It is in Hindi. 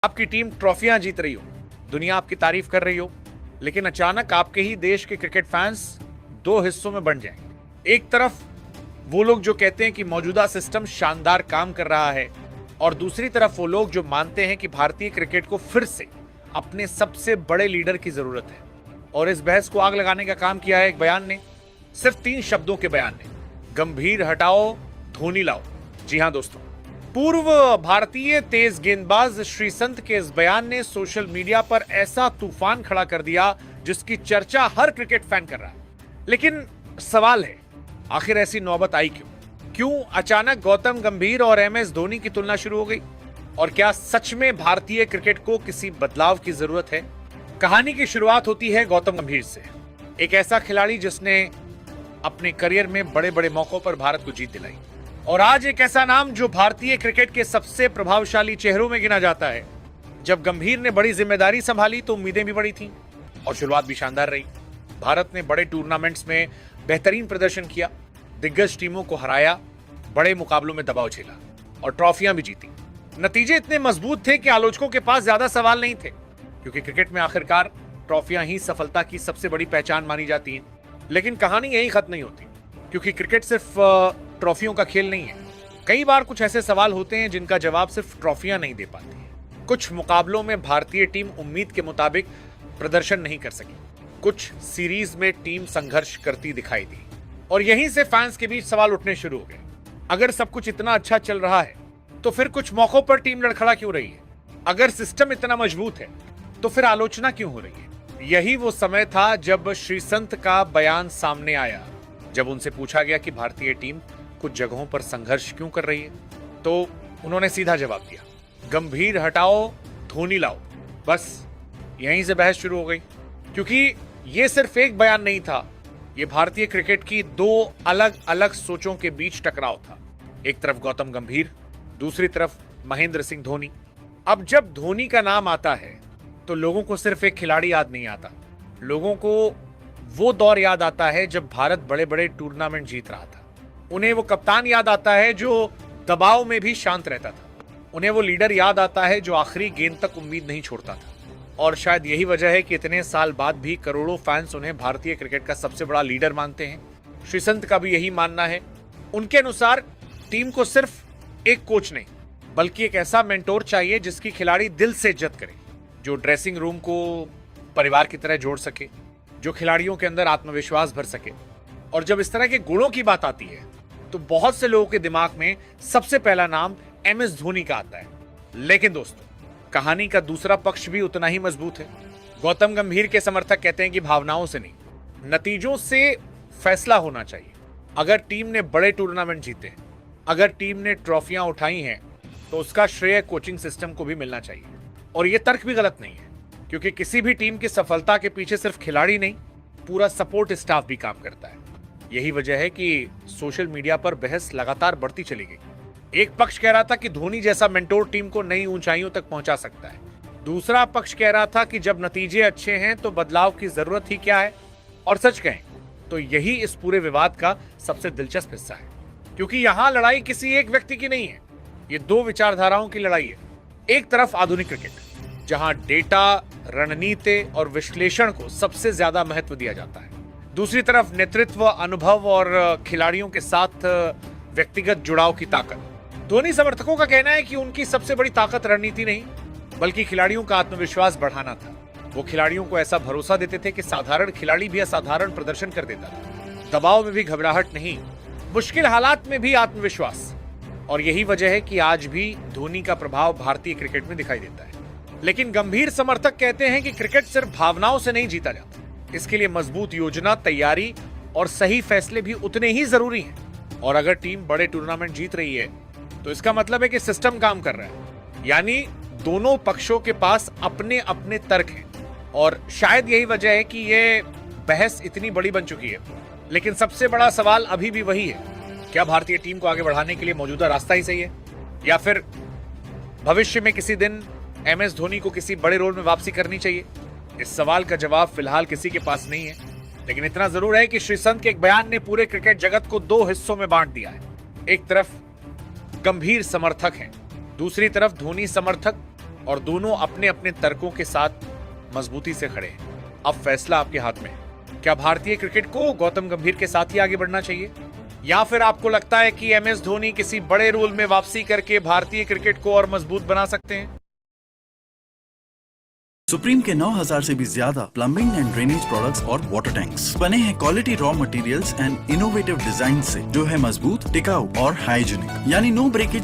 आपकी टीम ट्रॉफियां जीत रही हो, दुनिया आपकी तारीफ कर रही हो, लेकिन अचानक आपके ही देश के क्रिकेट फैंस दो हिस्सों में बंट जाएंगे। एक तरफ वो लोग जो कहते हैं कि मौजूदा सिस्टम शानदार काम कर रहा है, और दूसरी तरफ वो लोग जो मानते हैं कि भारतीय क्रिकेट को फिर से अपने सबसे बड़े लीडर की जरूरत है। और इस बहस को आग लगाने का काम किया है एक बयान ने, सिर्फ 3 शब्दों के बयान ने, गंभीर हटाओ, धोनी लाओ। जी हां दोस्तों, पूर्व भारतीय तेज गेंदबाज श्रीसंत के इस बयान ने सोशल मीडिया पर ऐसा तूफान खड़ा कर दिया जिसकी चर्चा हर क्रिकेट फैन कर रहा है। लेकिन सवाल है, आखिर ऐसी नौबत आई क्यों? क्यों अचानक गौतम गंभीर और MS धोनी की तुलना शुरू हो गई? और क्या सच में भारतीय क्रिकेट को किसी बदलाव की जरूरत है? कहानी की शुरुआत होती है गौतम गंभीर से, एक ऐसा खिलाड़ी जिसने अपने करियर में बड़े बड़े मौकों पर भारत को जीत दिलाई, और आज एक ऐसा नाम जो भारतीय क्रिकेट के सबसे प्रभावशाली चेहरों में गिना जाता है। जब गंभीर ने बड़ी जिम्मेदारी संभाली तो उम्मीदें भी बड़ी थीं और शुरुआत भी शानदार रही। भारत ने बड़े टूर्नामेंट्स में बेहतरीन प्रदर्शन किया, दिग्गज टीमों को हराया, बड़े मुकाबलों में दबाव झेला और ट्रॉफियां भी जीती। नतीजे इतने मजबूत थे कि आलोचकों के पास ज्यादा सवाल नहीं थे, क्योंकि क्रिकेट में आखिरकार ट्रॉफियां ही सफलता की सबसे बड़ी पहचान मानी जाती हैं। लेकिन कहानी यही खत्म नहीं होती, क्योंकि क्रिकेट सिर्फ ट्रॉफियों का खेल नहीं है। कई बार कुछ ऐसे सवाल होते हैं जिनका जवाब सिर्फ ट्रॉफियां नहीं दे पाती हैं। कुछ मुकाबलों में भारतीय टीम उम्मीद के मुताबिक प्रदर्शन नहीं कर सकी, कुछ सीरीज में टीम संघर्ष करती दिखाई दी, और यहीं से फैंस के बीच सवाल उठने शुरू हो गए। अगर सब कुछ इतना अच्छा चल रहा है तो फिर कुछ मौकों पर टीम लड़खड़ा क्यों रही है? अगर सिस्टम इतना मजबूत है तो फिर आलोचना क्यों हो रही है? यही वो समय था जब श्रीसंत का बयान सामने आया, जब उनसे पूछा गया कि भारतीय टीम कुछ जगहों पर संघर्ष क्यों कर रही है, तो उन्होंने सीधा जवाब दिया, गंभीर हटाओ, धोनी लाओ। बस यहीं से बहस शुरू हो गई, क्योंकि ये सिर्फ एक बयान नहीं था, ये भारतीय क्रिकेट की 2 अलग अलग सोचों के बीच टकराव था। एक तरफ गौतम गंभीर, दूसरी तरफ महेंद्र सिंह धोनी। अब जब धोनी का नाम आता है तो लोगों को सिर्फ एक खिलाड़ी याद नहीं आता, लोगों को वो दौर याद आता है जब भारत बड़े बड़े टूर्नामेंट जीत रहा था। उन्हें वो कप्तान याद आता है जो दबाव में भी शांत रहता था। उन्हें वो लीडर याद आता है जो आखिरी गेंद तक उम्मीद नहीं छोड़ता था। और शायद यही वजह है कि इतने साल बाद भी करोड़ों फैंस उन्हें भारतीय क्रिकेट का सबसे बड़ा लीडर मानते हैं। श्रीसंत का भी यही मानना है। उनके अनुसार टीम को सिर्फ एक कोच नहीं, बल्कि एक ऐसा मेंटोर चाहिए जिसकी खिलाड़ी दिल से इज्जत करे, जो ड्रेसिंग रूम को परिवार की तरह जोड़ सके, जो खिलाड़ियों के अंदर आत्मविश्वास भर सके। और जब इस तरह के गुणों की बात आती है तो बहुत से लोगों के दिमाग में सबसे पहला नाम MS धोनी का आता है। लेकिन दोस्तों, कहानी का दूसरा पक्ष भी उतना ही मजबूत है। गौतम गंभीर के समर्थक कहते हैं कि भावनाओं से नहीं, नतीजों से फैसला होना चाहिए। अगर टीम ने बड़े टूर्नामेंट जीते, अगर टीम ने ट्रॉफियां उठाई हैं, तो उसका श्रेय कोचिंग सिस्टम को भी मिलना चाहिए। और यह तर्क भी गलत नहीं है, क्योंकि किसी भी टीम की सफलता के पीछे सिर्फ खिलाड़ी नहीं, पूरा सपोर्ट स्टाफ भी काम करता है। यही वजह है कि सोशल मीडिया पर बहस लगातार बढ़ती चली गई। एक पक्ष कह रहा था कि धोनी जैसा मेंटोर टीम को नई ऊंचाइयों तक पहुंचा सकता है, दूसरा पक्ष कह रहा था कि जब नतीजे अच्छे हैं तो बदलाव की जरूरत ही क्या है। और सच कहें तो यही इस पूरे विवाद का सबसे दिलचस्प हिस्सा है, क्योंकि यहां लड़ाई किसी एक व्यक्ति की नहीं है, ये 2 विचारधाराओं की लड़ाई है। एक तरफ आधुनिक क्रिकेट, जहां डेटा, रणनीति और विश्लेषण को सबसे ज्यादा महत्व दिया जाता है। दूसरी तरफ नेतृत्व, अनुभव और खिलाड़ियों के साथ व्यक्तिगत जुड़ाव की ताकत। धोनी समर्थकों का कहना है कि उनकी सबसे बड़ी ताकत रणनीति नहीं, बल्कि खिलाड़ियों का आत्मविश्वास बढ़ाना था। वो खिलाड़ियों को ऐसा भरोसा देते थे कि साधारण खिलाड़ी भी असाधारण प्रदर्शन कर देता था। दबाव में भी घबराहट नहीं, मुश्किल हालात में भी आत्मविश्वास। और यही वजह है कि आज भी धोनी का प्रभाव भारतीय क्रिकेट में दिखाई देता है। लेकिन गंभीर समर्थक कहते हैं कि क्रिकेट सिर्फ भावनाओं से नहीं जीता जाता, इसके लिए मजबूत योजना, तैयारी और सही फैसले भी उतने ही जरूरी हैं। और अगर टीम बड़े टूर्नामेंट जीत रही है तो इसका मतलब है कि सिस्टम काम कर रहा है, यानी दोनों पक्षों के पास अपने अपने तर्क हैं। और शायद यही वजह है कि ये बहस इतनी बड़ी बन चुकी है। लेकिन सबसे बड़ा सवाल अभी भी वही है, क्या भारतीय टीम को आगे बढ़ाने के लिए मौजूदा रास्ता ही सही है, या फिर भविष्य में किसी दिन MS धोनी को किसी बड़े रोल में वापसी करनी चाहिए? इस सवाल का जवाब फिलहाल किसी के पास नहीं है। लेकिन इतना जरूर है कि श्रीसंत के एक बयान ने पूरे क्रिकेट जगत को 2 हिस्सों में बांट दिया है। एक तरफ गंभीर समर्थक हैं, दूसरी तरफ धोनी समर्थक, और दोनों अपने अपने तर्कों के साथ मजबूती से खड़े हैं। अब फैसला आपके हाथ में है। क्या भारतीय क्रिकेट को गौतम गंभीर के साथ ही आगे बढ़ना चाहिए, या फिर आपको लगता है कि एमएस धोनी किसी बड़े रोल में वापसी करके भारतीय क्रिकेट को और मजबूत बना सकते हैं? सुप्रीम के 9000 से भी ज्यादा प्लम्बिंग एंड ड्रेनेज प्रोडक्ट्स और वाटर टैंक्स बने हैं quality raw materials and innovative design से, जो है मजबूत, टिकाऊ और हाइजीनिक, यानी नो ब्रेकेज